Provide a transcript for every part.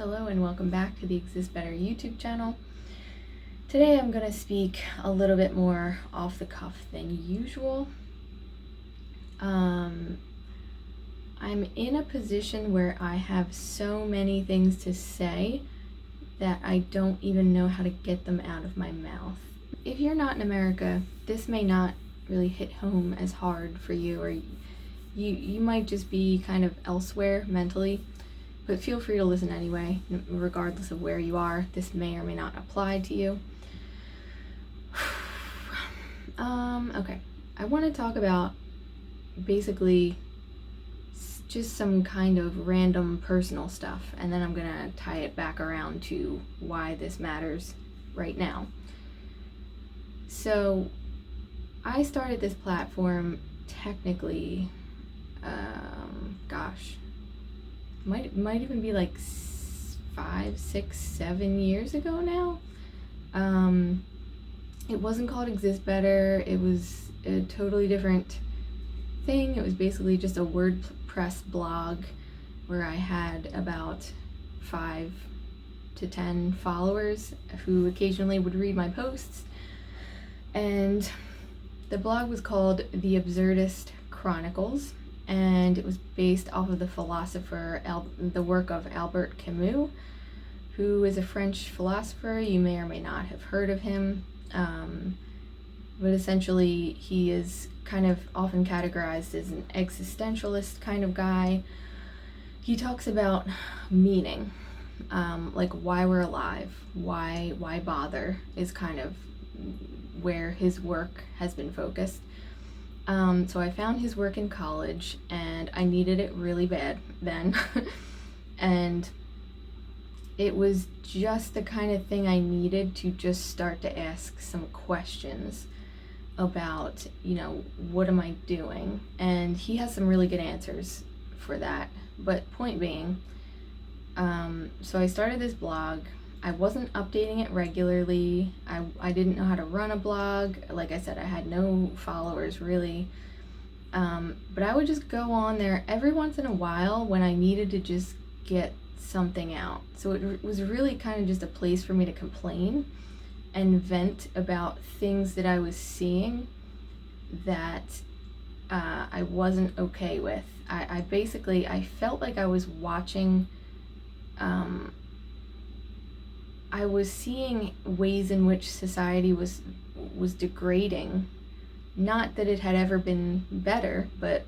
Hello and welcome back to the Exist Better YouTube channel. Today I'm going to speak a little bit more off the cuff than usual. I'm in a position where I have so many things to say that I don't even know how to get them out of my mouth. If you're not in America, this may not really hit home as hard for you, or you might just be kind of elsewhere mentally. But feel free to listen anyway, regardless of where you are. This may or may not apply to you. Okay, I want to talk about basically just some kind of random personal stuff, and then I'm gonna tie it back around to why this matters right now. So, I started this platform technically, might even be like 5, 6, 7 years ago now. It wasn't called Exist Better. It was a totally different thing. It was basically just a WordPress blog where I had about 5 to 10 followers who occasionally would read my posts. And the blog was called The Absurdist Chronicles, and it was based off of the work of Albert Camus, who is a French philosopher. You may or may not have heard of him, but essentially he is kind of often categorized as an existentialist kind of guy. He talks about meaning, like why we're alive, why bother is kind of where his work has been focused. So I found his work in college, and I needed it really bad then. And it was just the kind of thing I needed to just start to ask some questions about, what am I doing? And he has some really good answers for that. But point being, so I started this blog. I wasn't updating it regularly. I didn't know how to run a blog. Like I said, I had no followers really. But I would just go on there every once in a while when I needed to just get something out. So it was really kind of just a place for me to complain and vent about things that I was seeing that I wasn't okay with. I felt like I was watching, I was seeing ways in which society was degrading. Not that it had ever been better, but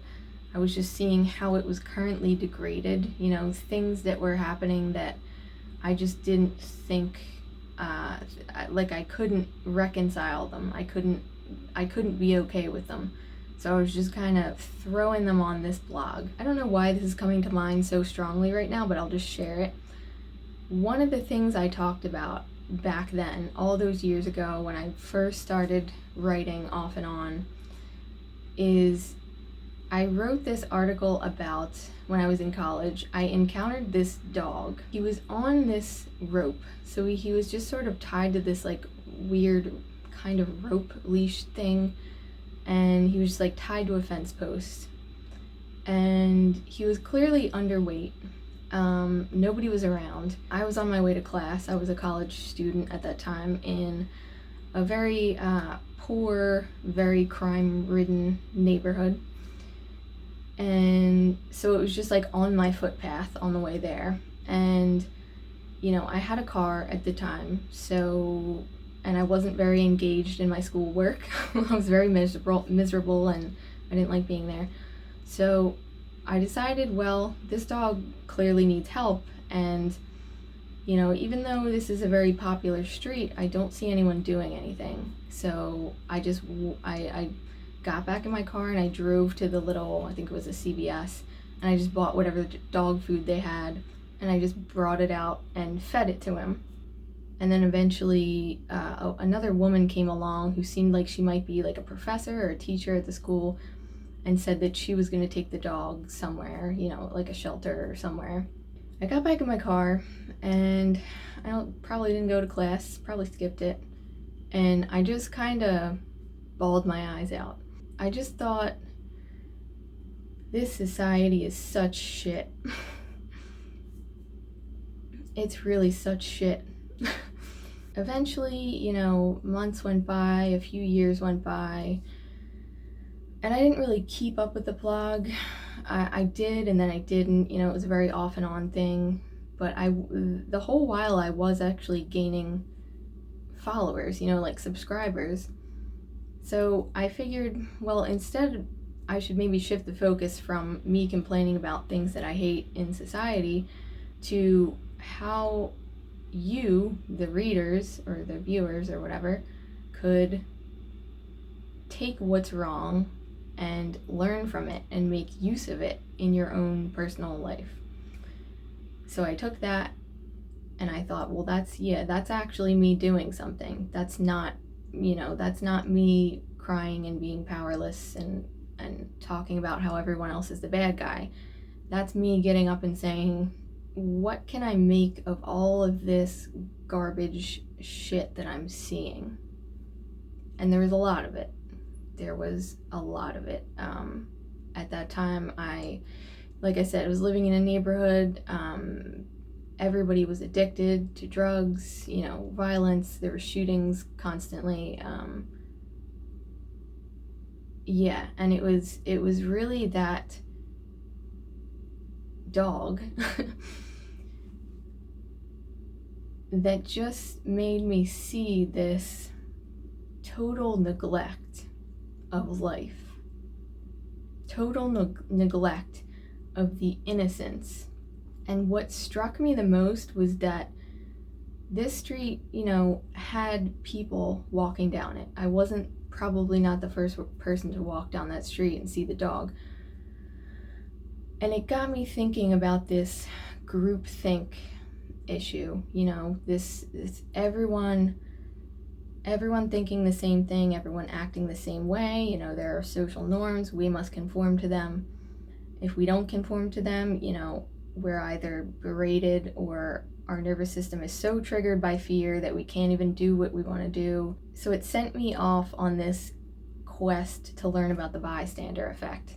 I was just seeing how it was currently degraded. Things that were happening that I just didn't think, like I couldn't reconcile them. I couldn't be okay with them. So I was just kind of throwing them on this blog. I don't know why this is coming to mind so strongly right now, but I'll just share it. One of the things I talked about back then, all those years ago when I first started writing off and on, is I wrote this article about when I was in college. I encountered this dog. He was on this rope. So he was just sort of tied to this like weird kind of rope leash thing, and he was just like tied to a fence post. And he was clearly underweight. Nobody was around. I was on my way to class. I was a college student at that time in a very poor, very crime-ridden neighborhood. And so it was just like on my footpath on the way there. And, I had a car at the time, and I wasn't very engaged in my schoolwork. I was very miserable, and I didn't like being there. So I decided, well, this dog clearly needs help, and even though this is a very popular street, I don't see anyone doing anything. So I got back in my car and I drove to the little, I think it was a CVS, and I just bought whatever dog food they had, and I just brought it out and fed it to him. And then eventually another woman came along who seemed like she might be like a professor or a teacher at the school, and said that she was going to take the dog somewhere, like a shelter or somewhere. I got back in my car, and I probably didn't go to class, probably skipped it, and I just kind of bawled my eyes out. I just thought, this society is such shit. it's really such shit. Eventually, months went by, a few years went by, and I didn't really keep up with the blog. I did, and then I didn't. It was a very off and on thing. But the whole while I was actually gaining followers, like subscribers. So I figured, well, instead I should maybe shift the focus from me complaining about things that I hate in society to how you, the readers or the viewers or whatever, could take what's wrong and learn from it and make use of it in your own personal life. So I took that and I thought, well, that's actually me doing something. That's not me crying and being powerless and talking about how everyone else is the bad guy. That's me getting up and saying, what can I make of all of this garbage shit that I'm seeing? And there was a lot of it. At that time, like I said, I was living in a neighborhood. Everybody was addicted to drugs, violence. There were shootings constantly. And it was really that dog that just made me see this total neglect of life, total neglect of the innocence. And what struck me the most was that this street, had people walking down it. I wasn't probably not the first person to walk down that street and see the dog. And it got me thinking about this groupthink issue, this everyone thinking the same thing, everyone acting the same way. There are social norms, we must conform to them. If we don't conform to them, we're either berated or our nervous system is so triggered by fear that we can't even do what we want to do. So it sent me off on this quest to learn about the bystander effect,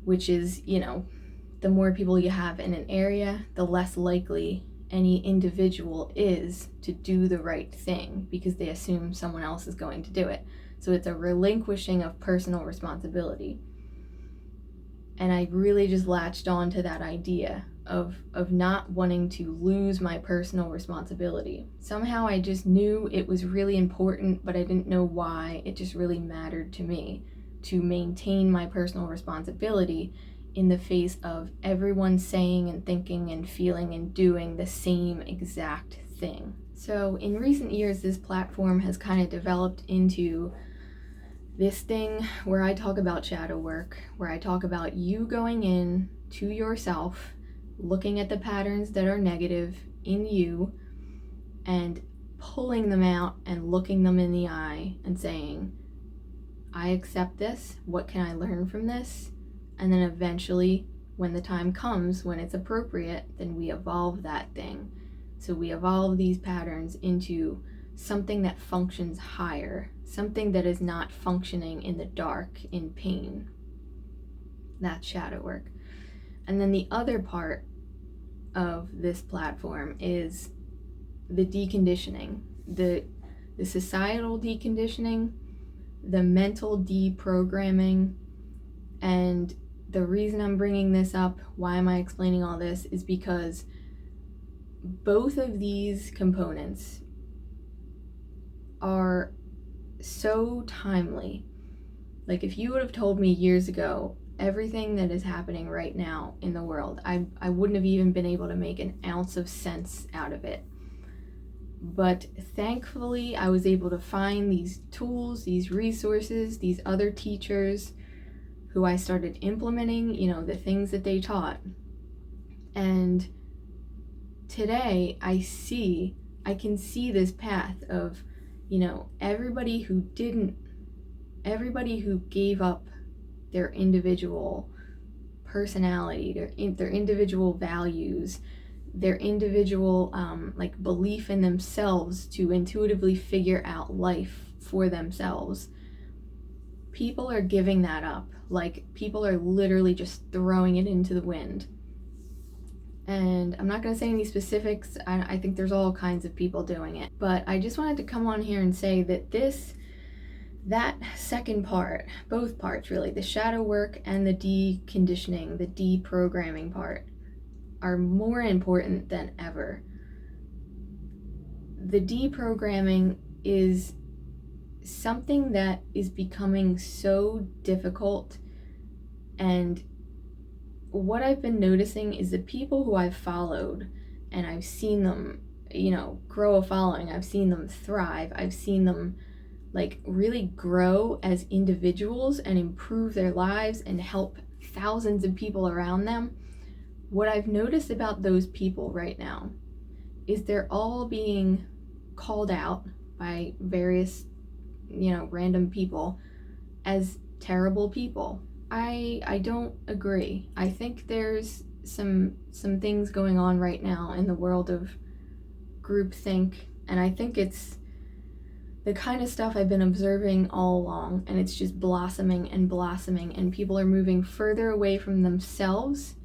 which is, the more people you have in an area, the less likely any individual is to do the right thing because they assume someone else is going to do it. So it's a relinquishing of personal responsibility. And I really just latched on to that idea of not wanting to lose my personal responsibility. Somehow I just knew it was really important, but I didn't know why. It just really mattered to me to maintain my personal responsibility in the face of everyone saying and thinking and feeling and doing the same exact thing. So in recent years, this platform has kind of developed into this thing where I talk about shadow work, where I talk about you going in to yourself, looking at the patterns that are negative in you and pulling them out and looking them in the eye and saying, I accept this. What can I learn from this? And then eventually, when the time comes, when it's appropriate, then we evolve that thing. So we evolve these patterns into something that functions higher, something that is not functioning in the dark, in pain. That's shadow work. And then the other part of this platform is the deconditioning, the societal deconditioning, the mental deprogramming. And the reason I'm bringing this up, why am I explaining all this, is because both of these components are so timely. Like if you would have told me years ago everything that is happening right now in the world, I wouldn't have even been able to make an ounce of sense out of it. But thankfully I was able to find these tools, these resources, these other teachers who I started implementing, the things that they taught. And today I can see this path of, everybody who gave up their individual personality, their individual values, their individual belief in themselves to intuitively figure out life for themselves. People are giving that up. Like people are literally just throwing it into the wind. And I'm not going to say any specifics. I think there's all kinds of people doing it. But I just wanted to come on here and say that that second part, both parts really, the shadow work and the deconditioning, the deprogramming part, are more important than ever. The deprogramming is something that is becoming so difficult, and what I've been noticing is the people who I've followed, and I've seen them, grow a following, I've seen them thrive, I've seen them like really grow as individuals and improve their lives and help thousands of people around them. What I've noticed about those people right now is they're all being called out by various, random people as terrible people. I don't agree. I think there's some things going on right now in the world of groupthink, and I think it's the kind of stuff I've been observing all along, and it's just blossoming and blossoming, and people are moving further away from themselves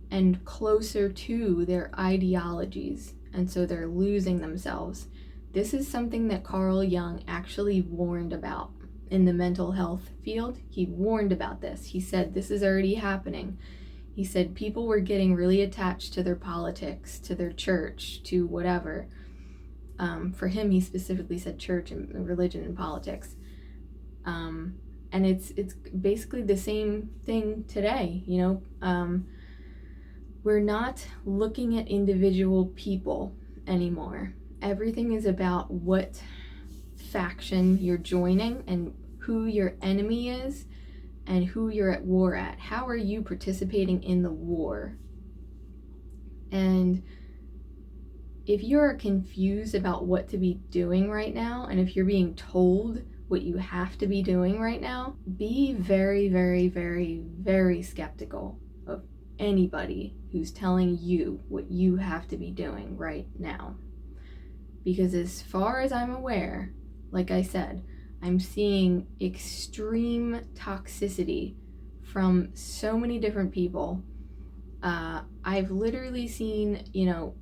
and closer to their ideologies, and so they're losing themselves. This is something that Carl Jung actually warned about in the mental health field. He warned about this. He said this is already happening. He said people were getting really attached to their politics, to their church, to whatever. For him, he specifically said church and religion and politics. And it's basically the same thing today, we're not looking at individual people anymore. Everything is about what faction you're joining and who your enemy is and who you're at war at. How are you participating in the war? And if you're confused about what to be doing right now, and if you're being told what you have to be doing right now, be very, very, very, very skeptical of anybody who's telling you what you have to be doing right now. Because as far as I'm aware, like I said, I'm seeing extreme toxicity from so many different people. I've literally seen,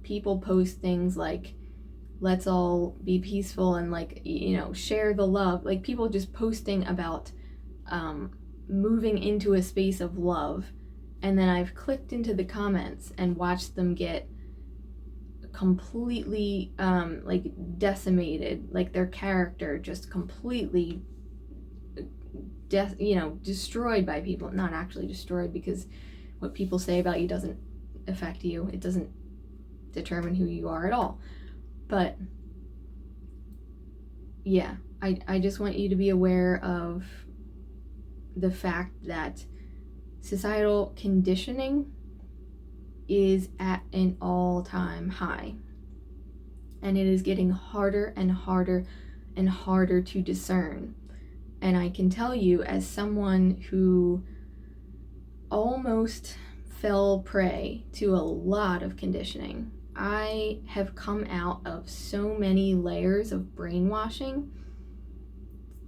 people post things like, let's all be peaceful and share the love. Like people just posting about moving into a space of love. And then I've clicked into the comments and watched them get completely decimated, like their character just completely destroyed by people. Not actually destroyed, because what people say about you doesn't affect you. It doesn't determine who you are at all. But yeah, I just want you to be aware of the fact that societal conditioning is at an all-time high, and it is getting harder and harder and harder to discern. And I can tell you, as someone who almost fell prey to a lot of conditioning, I have come out of so many layers of brainwashing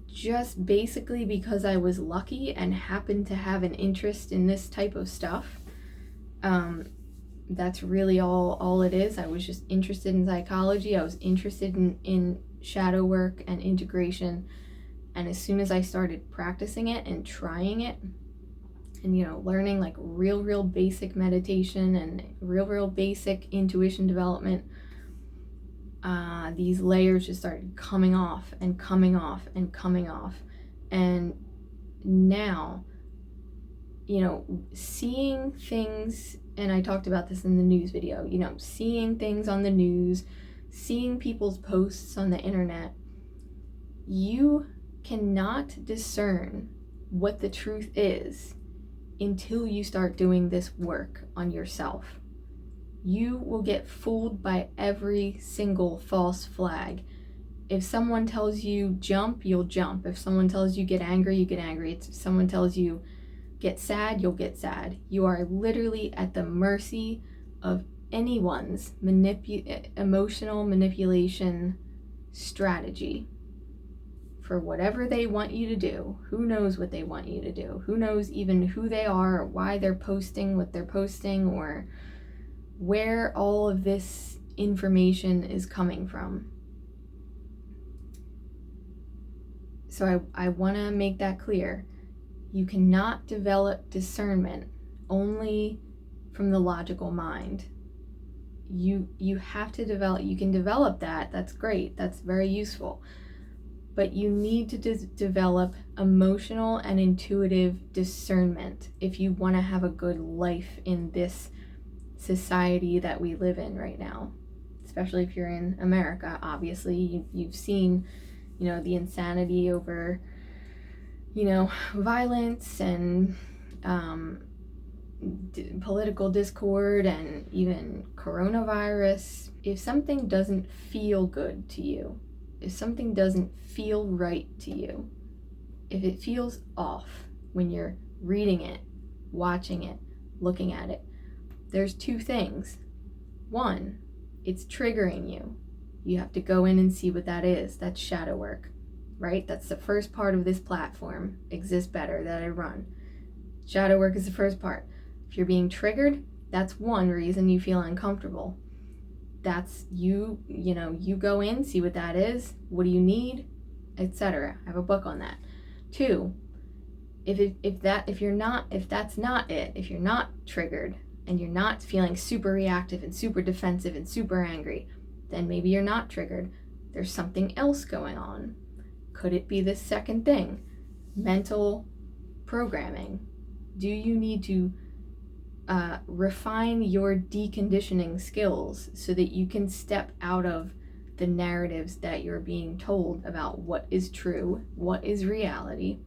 just basically because I was lucky and happened to have an interest in this type of stuff. That's really all it is. I was just interested in psychology. I was interested in shadow work and integration. And as soon as I started practicing it and trying it and, learning like real basic meditation and real basic intuition development, these layers just started coming off and coming off and coming off. And now, seeing things, and I talked about this in the news video, seeing things on the news, seeing people's posts on the internet, you cannot discern what the truth is until you start doing this work on yourself. You will get fooled by every single false flag. If someone tells you jump, you'll jump. If someone tells you get angry, you get angry. If someone tells you get sad, you'll get sad. You are literally at the mercy of anyone's emotional manipulation strategy for whatever they want you to do. Who knows what they want you to do? Who knows even who they are or why they're posting what they're posting, or where all of this information is coming from. So I want to make that clear. You cannot develop discernment only from the logical mind. You have to develop, you can develop that, that's great, that's very useful. But you need to develop emotional and intuitive discernment if you want to have a good life in this society that we live in right now. Especially if you're in America, obviously, you've seen, the insanity over, violence and political discord and even coronavirus. If something doesn't feel good to you, if something doesn't feel right to you, if it feels off when you're reading it, watching it, looking at it, there's two things. One, it's triggering you. You have to go in and see what that is. That's shadow work, right? That's the first part of this platform, Exist Better, that I run. Shadow work is the first part. If you're being triggered, that's one reason you feel uncomfortable. That's you go in, see what that is, what do you need, etc. I have a book on that. Two, if that's not it, if you're not triggered and you're not feeling super reactive and super defensive and super angry, then maybe you're not triggered. There's something else going on. Could it be this second thing? Mental programming. Do you need to refine your deconditioning skills so that you can step out of the narratives that you're being told about what is true, what is reality?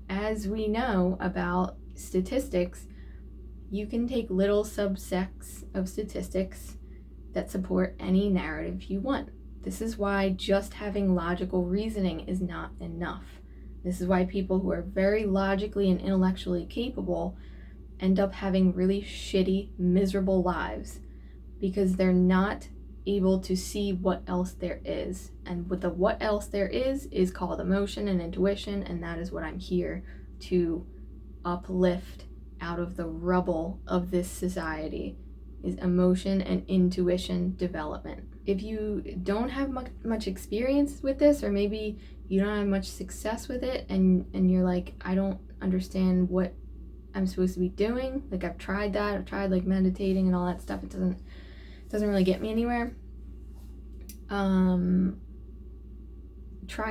As we know about statistics, you can take little subsets of statistics that support any narrative you want. This is why just having logical reasoning is not enough. This is why people who are very logically and intellectually capable end up having really shitty, miserable lives because they're not able to see what else there is. And with the what else there is called emotion and intuition, and that is what I'm here to uplift out of the rubble of this society, is emotion and intuition development. If you don't have much experience with this, or maybe you don't have much success with it, and you're like, I don't understand what I'm supposed to be doing. Like, I've tried that. I've tried like meditating and all that stuff. It doesn't really get me anywhere. Try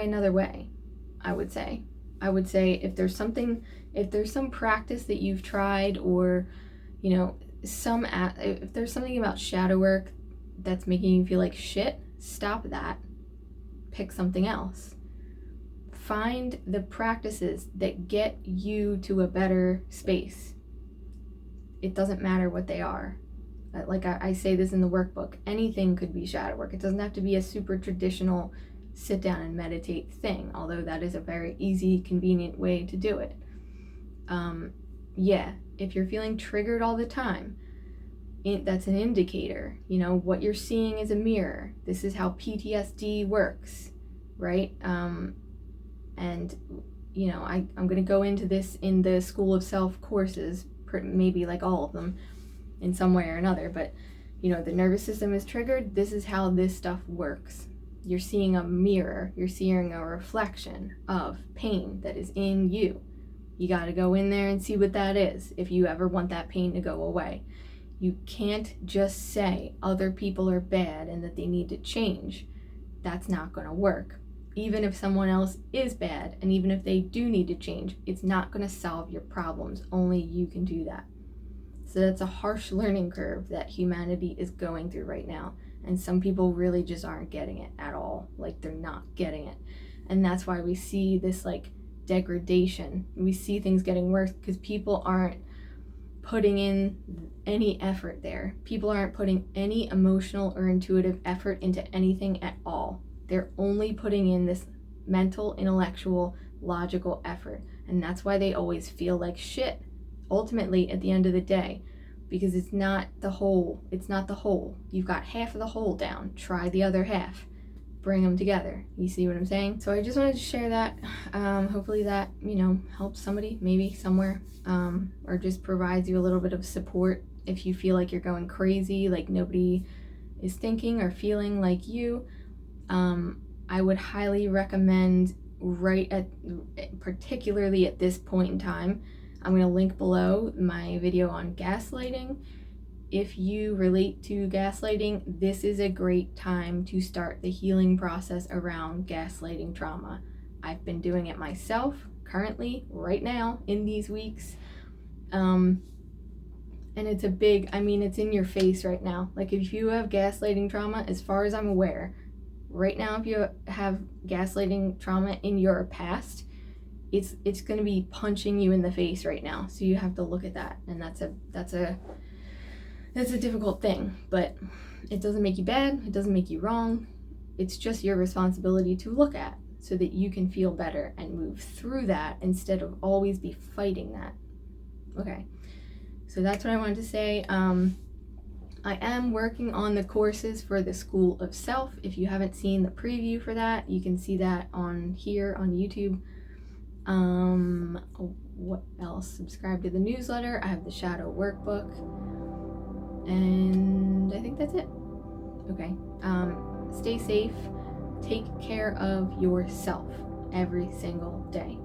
another way, I would say. If there's some practice that you've tried, or if there's something about shadow work that's making you feel like shit, stop that. Pick something else. Find the practices that get you to a better space. It doesn't matter what they are. Like I say this in the workbook, anything could be shadow work. It doesn't have to be a super traditional sit down and meditate thing, although that is a very easy, convenient way to do it. If you're feeling triggered all the time, that's an indicator. What you're seeing is a mirror. This is how PTSD works, right? I'm going to go into this in the School of Self courses, maybe like all of them in some way or another, but the nervous system is triggered. This is how this stuff works. You're seeing a mirror, you're seeing a reflection of pain that is in you. You got to go in there and see what that is if you ever want that pain to go away. You can't just say other people are bad and that they need to change. That's not going to work. Even if someone else is bad, and even if they do need to change, it's not going to solve your problems. Only you can do that. So that's a harsh learning curve that humanity is going through right now. And some people really just aren't getting it at all. Like, they're not getting it. And that's why we see this like degradation. We see things getting worse because people aren't putting in any effort there. People aren't putting any emotional or intuitive effort into anything at all. They're only putting in this mental, intellectual, logical effort. And that's why they always feel like shit, ultimately, at the end of the day. Because it's not the whole. It's not the whole. You've got half of the whole down. Try the other half. Bring them together. You see what I'm saying? So I just wanted to share that. Hopefully that, helps somebody, maybe somewhere. Or just provides you a little bit of support If you feel like you're going crazy, like nobody is thinking or feeling like you, I would highly recommend particularly at this point in time, I'm going to link below my video on gaslighting. If you relate to gaslighting, this is a great time to start the healing process around gaslighting trauma. I've been doing it myself currently, right now, in these weeks. And it's it's in your face right now. Like, if you have gaslighting trauma, as far as I'm aware, right now, if you have gaslighting trauma in your past, it's going to be punching you in the face right now. So you have to look at that, and that's a difficult thing, but it doesn't make you bad, it doesn't make you wrong. It's just your responsibility to look at so that you can feel better and move through that instead of always be fighting that. Okay, so that's what I wanted to say. I am working on the courses for the School of Self. If you haven't seen the preview for that, you can see that on here on YouTube. What else? Subscribe to the newsletter. I have the Shadow Workbook. And I think that's it. Okay. Stay safe. Take care of yourself every single day.